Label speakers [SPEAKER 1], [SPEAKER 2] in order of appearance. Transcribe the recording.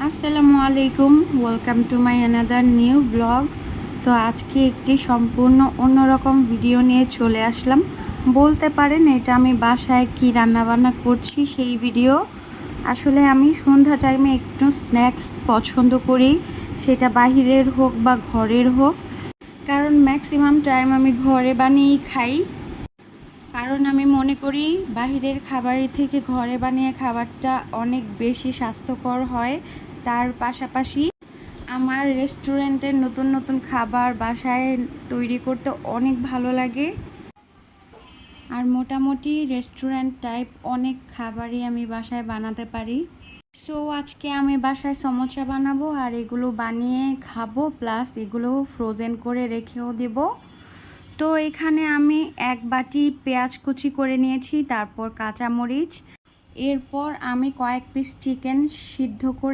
[SPEAKER 1] আসসালামু আলাইকুম, welcome to my another new blog. তো আজকে একটি সম্পূর্ণ অন্যরকম ভিডিও নিয়ে চলে আসলাম। বলতে পারেন এটা আমি বাসায় কি রান্নাবান্না করছি সেই ভিডিও। আসলে আমি সন্ধ্যা টাইমে একটু স্ন্যাক্স পছন্দ করি, সেটা বাহিরের হোক বা ঘরের হোক, কারণ ম্যাক্সিমাম টাইম আমি ঘরে বানিয়েই খাই। কারণ আমি মনে করি বাহিরের খাবারের থেকে ঘরে বানিয়ে খাবারটা অনেক বেশি স্বাস্থ্যকর হয়। তার পাশাপাশি আমার রেস্টুরেন্টের নতুন নতুন খাবার বাসায় তৈরি করতে অনেক ভালো লাগে। আর মোটামুটি রেস্টুরেন্ট টাইপ অনেক খাবারই আমি বাসায় বানাতে পারি। সো আজকে আমি বাসায় সমোসা বানাবো আর এগুলো বানিয়ে খাবো, প্লাস এগুলো ফ্রোজেন করে রেখেও দেব। তো এখানে আমি এক বাটি পেঁয়াজ কুচি করে নিয়েছি, তারপর কাঁচামরিচ, এরপর আমি কয়েক পিস চিকেন সিদ্ধ করে